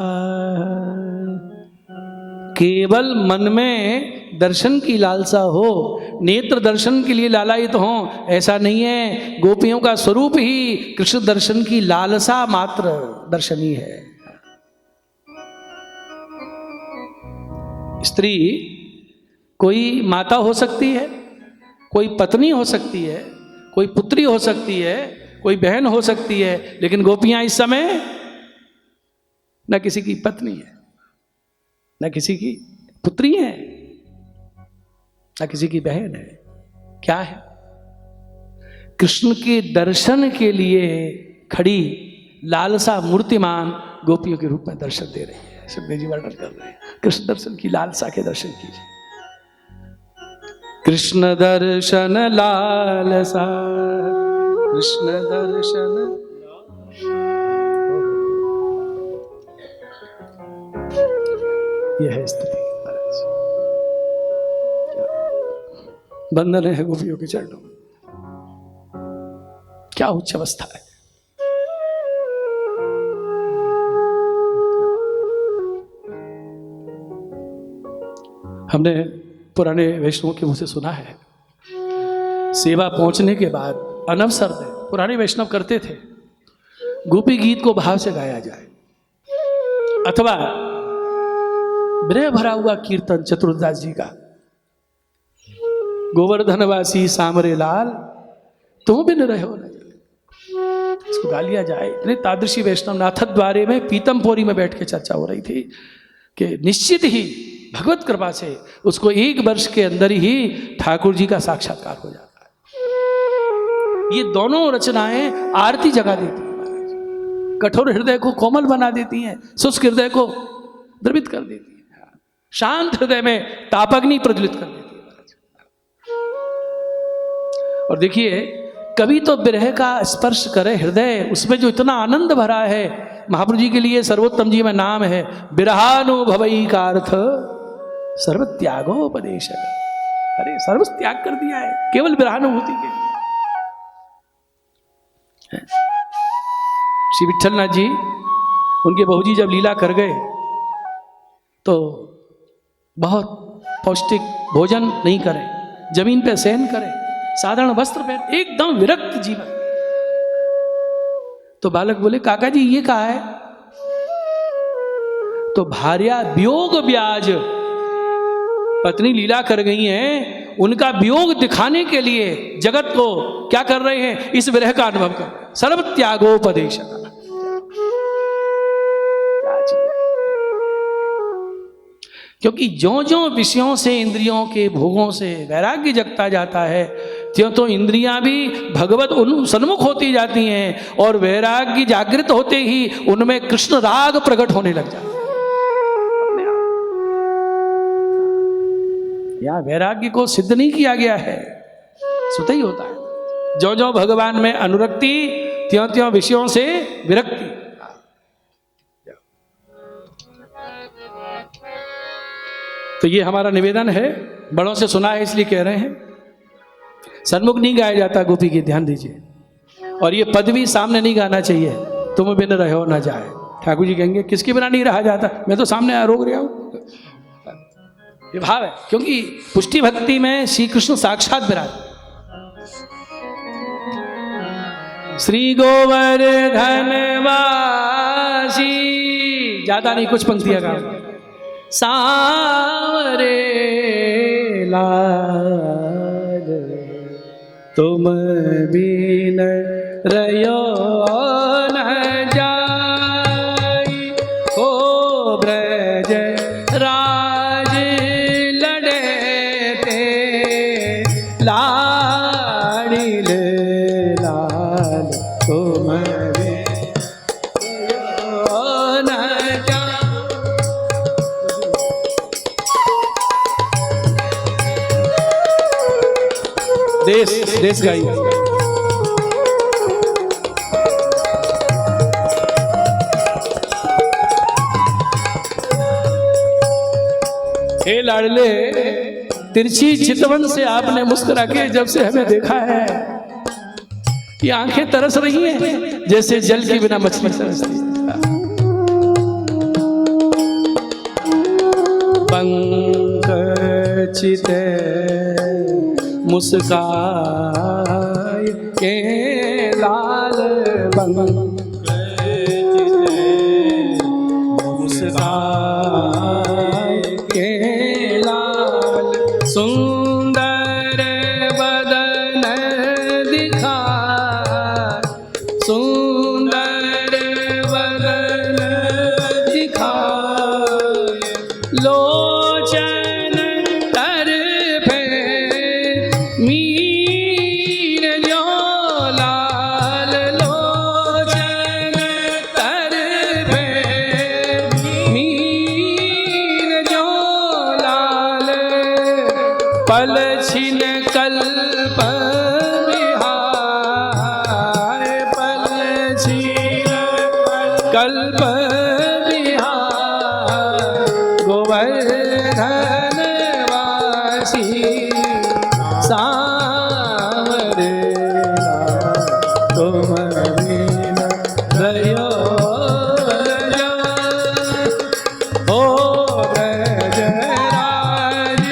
केवल मन में दर्शन की लालसा हो, नेत्र दर्शन के लिए लालायित हो, ऐसा नहीं है। गोपियों का स्वरूप ही कृष्ण दर्शन की लालसा मात्र दर्शनी है। स्त्री कोई माता हो सकती है, कोई पत्नी हो सकती है, कोई पुत्री हो सकती है, कोई बहन हो सकती है, लेकिन गोपियां इस समय न किसी की पत्नी है, न किसी की पुत्री है, न किसी की बहन है। क्या है? कृष्ण के दर्शन के लिए खड़ी लालसा मूर्तिमान गोपियों के रूप में दर्शन दे रही है। सुखदेव जी वर्णन कर रहे हैं, कृष्ण दर्शन की लालसा के दर्शन कीजिए। कृष्ण दर्शन लालसा, कृष्ण दर्शन। यह है स्थिति महाराज। बंधन है गोपियों के चरणों में। क्या उच्च अवस्था है। हमने पुराने वैष्णवों के मुँह से सुना है, सेवा पहुंचने के बाद अनवसर में पुराने वैष्णव करते थे, गोपी गीत को भाव से गाया जाए अथवा विरह भरा हुआ कीर्तन चतुर्दास जी का, गोवर्धनवासी सामरे लाल तुम बिन रहो न जाए, इसको गा लिया जाए। इतने तादृशी वैष्णव नाथ द्वारे में पीतमपोरी में बैठ के चर्चा हो रही थी कि निश्चित ही भगवत कृपा से उसको 1 वर्ष के अंदर ही ठाकुर जी का साक्षात्कार हो जाता है। ये दोनों रचनाएं आरती जगा देती हैं, कठोर हृदय को कोमल बना देती हैं, शुष्क हृदय को द्रवित कर देती हैं, शांत हृदय में तापग्नि प्रज्वलित कर देती है। और देखिए, कभी तो विरह का स्पर्श करे हृदय, उसमें जो इतना आनंद भरा है, महाप्रभु जी के लिए सर्वोत्तम जी में नाम है विरहानुभवई का अर्थ सर्व त्यागोपदेश। अरे सर्व त्याग कर दिया है केवल विरहानुभूति के लिए। श्री विट्ठलनाथ जी, उनके बहू जी जब लीला कर गए तो बहुत पौष्टिक भोजन नहीं करें, जमीन पे शयन करें, साधारण वस्त्र पहन, एकदम विरक्त जीवन। तो बालक बोले, काका जी ये कहा है? तो भार्या वियोग ब्याज, पत्नी लीला कर गई हैं, उनका वियोग दिखाने के लिए जगत को क्या कर रहे हैं? इस विरह का अनुभव कर, सर्व त्यागोपदेश। क्योंकि ज्यों ज्यों विषयों से, इंद्रियों के भोगों से वैराग्य जगता जाता है, त्यों तो इंद्रियां भी भगवत सन्मुख होती जाती हैं और वैराग्य जागृत होते ही उनमें कृष्ण राग प्रकट होने लग जाता है। यहाँ वैराग्य को सिद्ध नहीं किया गया है, स्वतः ही होता है। ज्यों ज्यों भगवान में अनुरक्ति, त्यों त्यों विषयों से विरक्ति। तो ये हमारा निवेदन है, बड़ों से सुना है इसलिए कह रहे हैं। सन्मुख नहीं गाया जाता गोपी गीत, ध्यान दीजिए। और ये पद भी सामने नहीं गाना चाहिए, तुम बिन रहो न जाए। ठाकुर जी कहेंगे किसके बिना नहीं रहा जाता, मैं तो सामने रोक रहा हूं। ये भाव है, क्योंकि पुष्टि भक्ति में श्री कृष्ण साक्षात विराज। श्री गोवर्धन वासी, ज्यादा नहीं, कुछ पंक्तियां गा। सावरे लाल तुम बिन रयो न जाई, ओ ब्रज राज लड़ते लाड़िल लाल तुम बिन रयो न जाई। देश गाई। हे लाडले, तिरछी चितवन से आपने मुस्कुरा के जब से हमें देखा है, ये आंखें तरस रही हैं जैसे जल के बिना मछली तरसती। पंकचित मुस्काय के लाल, मुस्काय के लाल, सुंदर बदन दिखा, सुंदर बदन दिखा, लोचन तर पे मीर जो लाल, लोचन तर पे मीर जो लाल, पल छिन कल्प विहार, पल छिन कल्प विहार, गोवर्धन वासी सावरे तुम बिन रयो न जाए, ओ ब्रज राज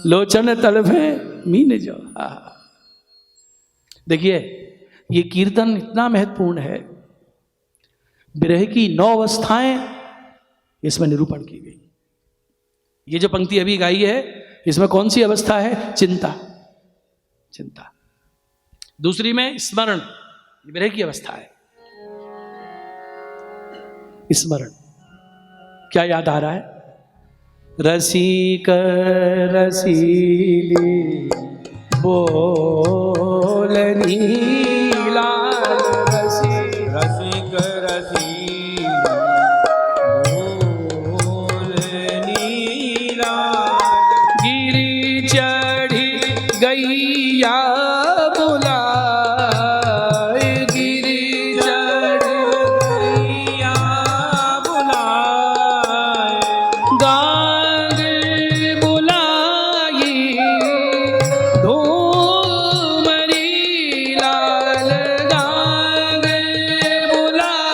लोचन तलभे मीन जो। देखिए ये कीर्तन इतना महत्वपूर्ण है, विरह की 9 अवस्थाएं इसमें निरूपण की गई। ये जो पंक्ति अभी गाई है इसमें कौन सी अवस्था है? चिंता, चिंता। दूसरी में स्मरण, विरह की अवस्था है। स्मरण क्या याद आ रहा है? रसिक रसीली बोलनी लाल, रसिक रसीली बोलनी लाल, गिरी चढ़ी गैया बुलाए, गिरी चढ़ी गैया बुलाए, गांग बुलाई धूमरी लाल, गांग बुलाई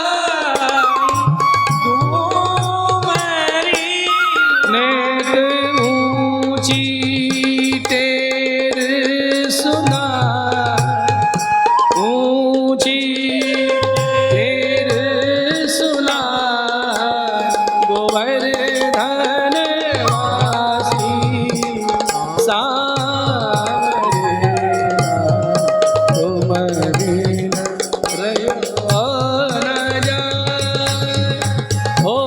धूमरी नेक ऊंची टेर सुना, ऊंची टेर सुना, गोवर्धन वासी सारे तुम बिन रयो न जाए, हो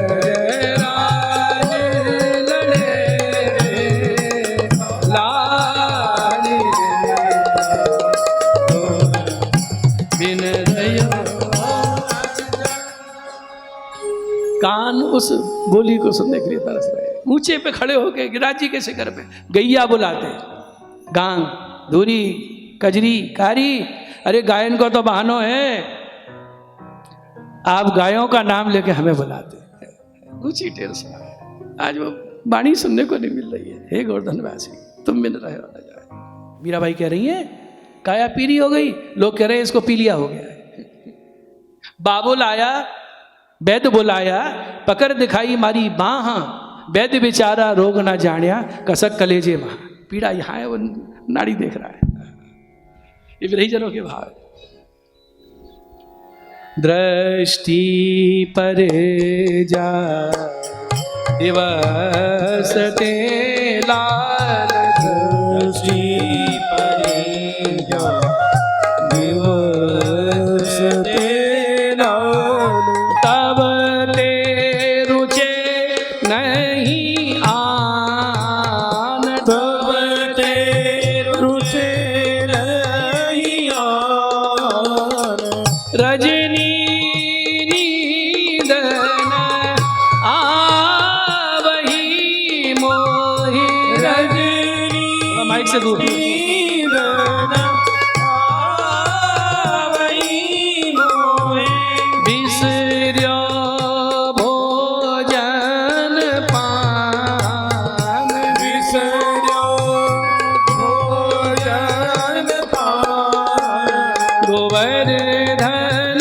ब्रजराज लड़े लाल, बिन रयो। कान उस बोली को सुनने के लिए तरस रहे। ऊंचे पे खड़े होके गिरिराज जी के शिखर पे गैया बुलाते, गांग, धूरी, कजरी, कारी। अरे गायन को तो बहानो है, आप गायों का नाम लेके हमें बुलाते हैं। ऊंची टेर सुना। आज वो वाणी सुनने को नहीं मिल रही है। हे गोवर्धनवासी तुम बिन रहे हो न जाए। मीराबाई कह रही हैं काया पीली हो गई, लोग कह रहे हैं इसको पीलिया हो गया है। बाबुल आया, वैद्य बुलाया, पकड़ दिखाई मारी बाह, वैद्य बेचारा रोग ना जानिया, कसक कलेजे मां। पीड़ा यहाँ है, वो नाड़ी देख रहा है। ये विरहीजनों के भाव है। दृष्टि परे जा दिवस ते लाल, दृष्टि परे जा दिवस ते लाल, तब ते रुचे नहीं आन, तब ते रुचे नहीं आन, रजनी नींदन आवही मोहि, रजनी माइक से दूर। नींदन आवही मोहि, बिसर्यो भोजन पान, बिसर्यो भोजन पान, गोवर्धन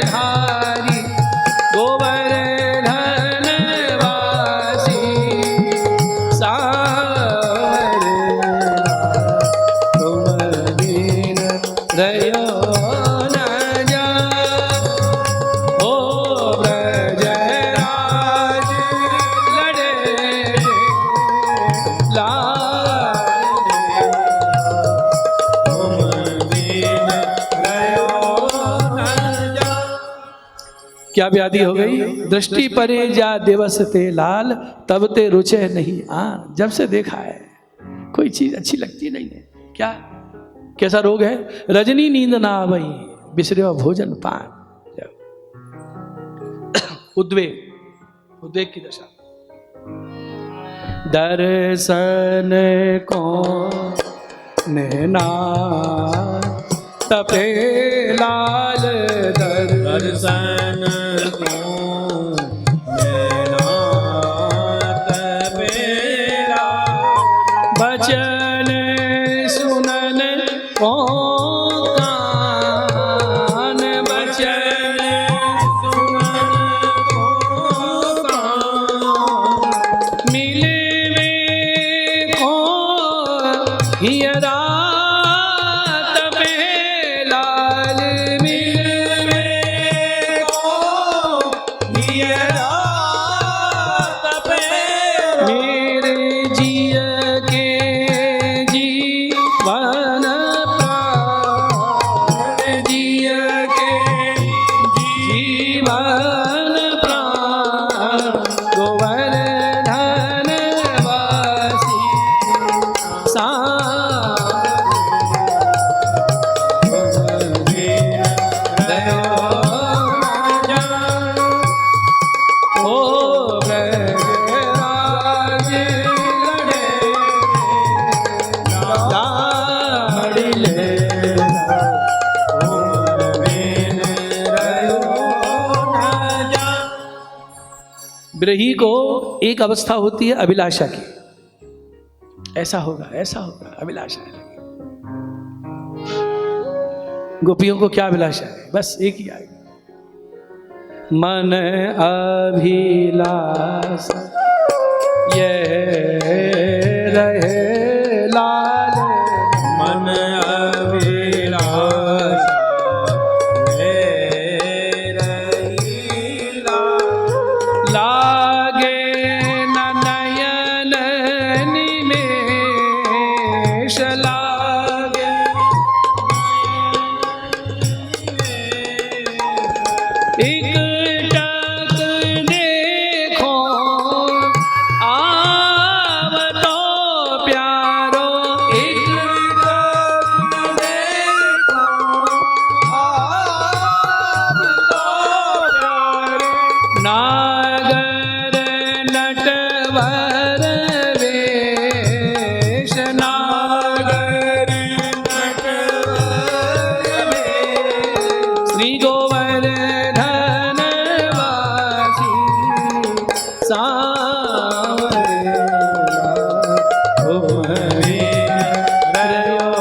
धारी, गोवर्धन वासी सारे तुम बिन रयो न जाए, हो ब्रजराज लड़े लाल, तुम बिन रयो न जाए। क्या व्याधि हो गई? दृष्टि परे जा दिवस ते लाल, तब ते रुचे नहीं आन। जब से देखा है कोई चीज अच्छी लगती नहीं है। क्या कैसा रोग है? रजनी नींद ना आवई, बिसर्यो भोजन पान। उद्वेग, उद्वेग की दशा। दर्शन को नैना तपे लाल, दर्शन को नैना तपेला, बचन सुनन को कान, बचन सुमन को ओ ब्रजराज लड़े लाडले ब्रही को एक अवस्था होती है अभिलाषा की, ऐसा होगा अभिलाषा है। गोपियों को क्या अभिलाषा है? बस एक ही आएगा, मन अभिलाषा ये रहे लाल, मन अभिलाषा ये रही लाल। लागे न नयन निमेष लागे, एक टक देखो आव तो प्यारो, एक टक देखो आव तो प्यारो, नागर नटवर वेश, नागर नटवर वेश, श्री गोवर्धन वासी सांवरे रयो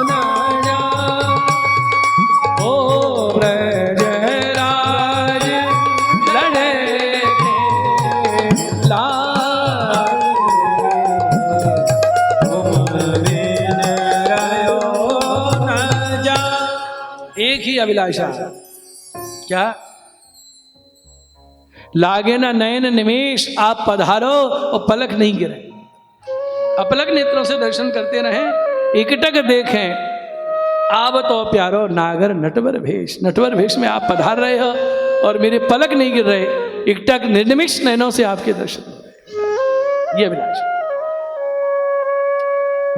न जान, ओ ब्रजराज लड़े लाल, एक ही अभिलाषा, क्या? लागे ना नयन निमेष आप पधारो और पलक नहीं गिरे, अपलक नेत्रों से दर्शन करते रहें, एकटक देखें आव तो प्यारो नागर नटवर भेष, नटवर भेष में आप पधार रहे हो और मेरे पलक नहीं गिर रहे, एकटक निर्निमिष नयनों से आपके दर्शन हो रहे, ये अभिलाषा।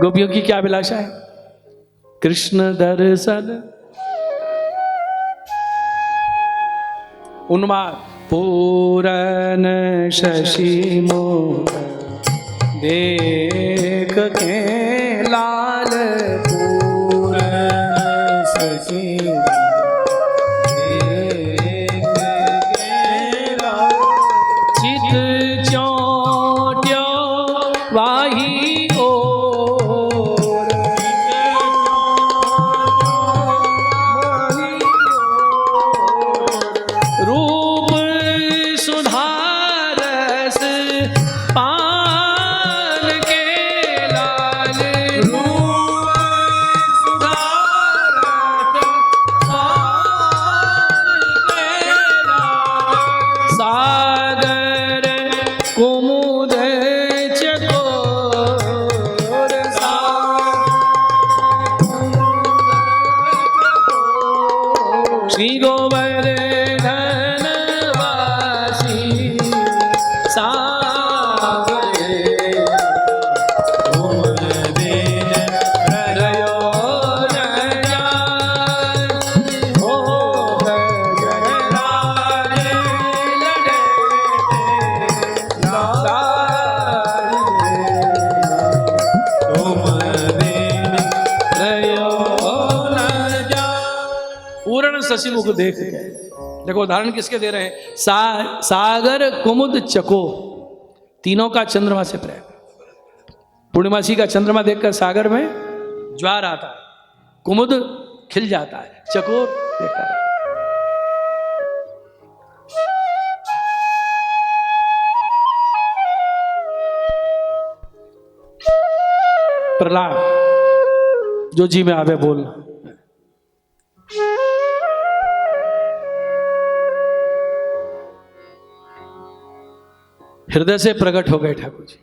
गोपियों की क्या अभिलाषा है? कृष्ण दर्शन उन्माद पूरन शशि मुख देख के लाल, पूरन शशि देख के लाल, चित चोट्यो वाही ओर, रूप सुधारस पान के लाल, रूप सुधारस पान के लाल, सागर कुमुद चकोर, श्री गोवर्धन वासी सांवरे रयो न जान, ओ ब्रजराज लड़े लाल, रयो न जान। पूर्ण शशिमुख देख के, देखो उदाहरण किसके दे रहे हैं? सागर कुमुद चको, तीनों का चंद्रमा से प्रेम। पूर्णिमासी का चंद्रमा देखकर सागर में ज्वार आता है, कुमुद खिल जाता है, चकोर देखता है। प्रहलाद जो जी में आवे बोलना, हृदय से प्रकट हो गए ठाकुर जी।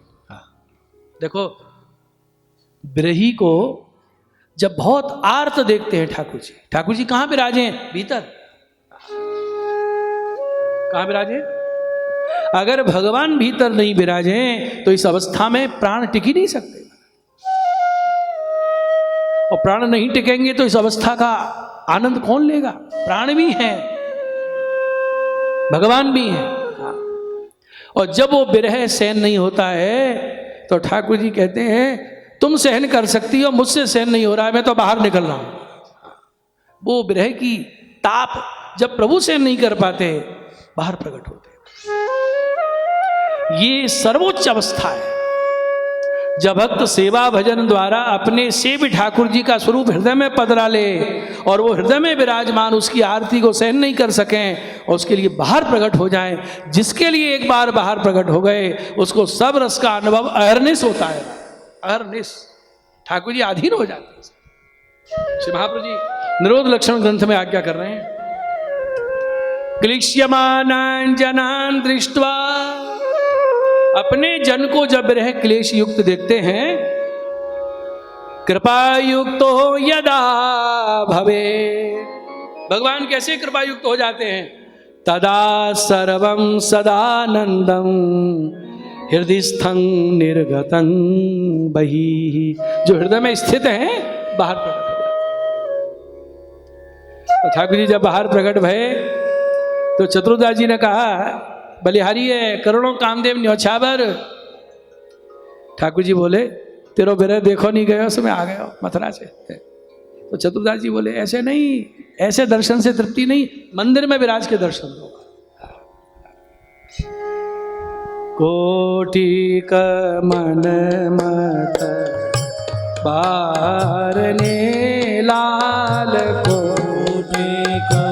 देखो ब्रही को जब बहुत आर्त देखते हैं ठाकुर जी कहां विराजे हैं? भीतर। कहां विराजे? अगर भगवान भीतर नहीं विराजे तो इस अवस्था में प्राण टिक ही नहीं सकते, और प्राण नहीं टिकेंगे तो इस अवस्था का आनंद कौन लेगा? प्राण भी है, भगवान भी है। और जब वो विरह सहन नहीं होता है तो ठाकुर जी कहते हैं तुम सहन कर सकती हो, मुझसे सहन नहीं हो रहा है, मैं तो बाहर निकल रहा हूं। वो विरह की ताप जब प्रभु सहन नहीं कर पाते बाहर प्रकट होते। ये सर्वोच्च अवस्था है जब भक्त सेवा भजन द्वारा अपने से भी ठाकुर जी का स्वरूप हृदय में पधरा ले और वो हृदय में विराजमान उसकी आरती को सहन नहीं कर सकें और उसके लिए बाहर प्रकट हो जाएं। जिसके लिए एक बार बाहर प्रकट हो गए उसको सब रस का अनुभव अहर्निश होता है। अहर्निश ठाकुर जी अधीन हो जाते हैं। श्री महाप्रभु जी निरोध लक्षण ग्रंथ में आज्ञा कर रहे हैं, क्लिश्यमानान् जनान् दृष्ट्वा, अपने जन को जब विरह क्लेश युक्त देखते हैं, कृपा युक्त हो यदा भवे, भगवान कैसे कृपा युक्त हो जाते हैं, तदा सर्वं सदानंदं हृदयस्थं निर्गतं बहिः, जो हृदय में स्थित है बाहर प्रकट हो जाते। तो ठाकुर जी जब बाहर प्रकट भये तो चतुर्दास जी ने कहा बलिहारी है करोड़ों कामदेव न्योछावर। ठाकुर जी बोले तेरो विरह देखो नहीं गयो सो मैं आ गया मथुरा से। तो चतुर्दास जी बोले ऐसे नहीं, ऐसे दर्शन से तृप्ति नहीं, मंदिर में विराज के दर्शन दो। कोटि का मन मत बारने लाल कोटि का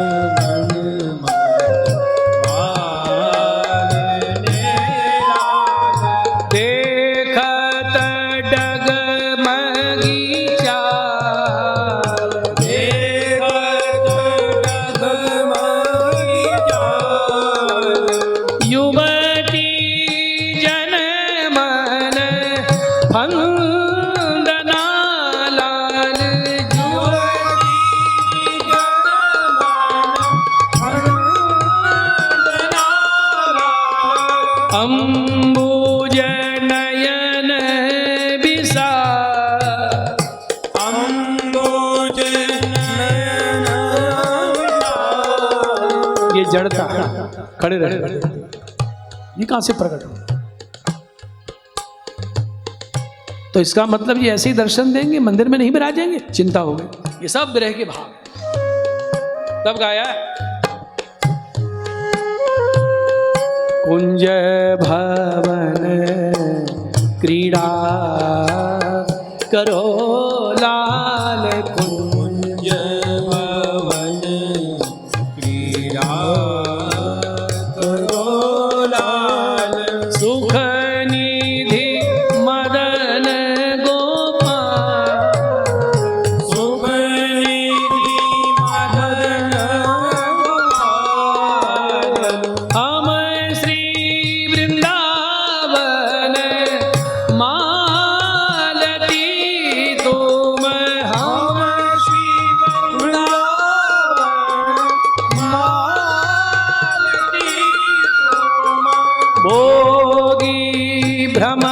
जड़ता खड़े रहे, ये कहां से प्रकट हो? तो इसका मतलब ये ऐसे ही दर्शन देंगे, मंदिर में नहीं विराजेंगे, चिंता हो गई। ये सब विरह के भाव। तब गाया कुंज भवन क्रीड़ा करो लाल, कुंज भवन क्रीड़ा करो लाल, सुख निधि मदन गोपाल, सुख निधि मदन गोपाल, हम श्री वृंदावन मालती तुम, हम श्री वृंदावन मालती तुम, भोगी भ्रम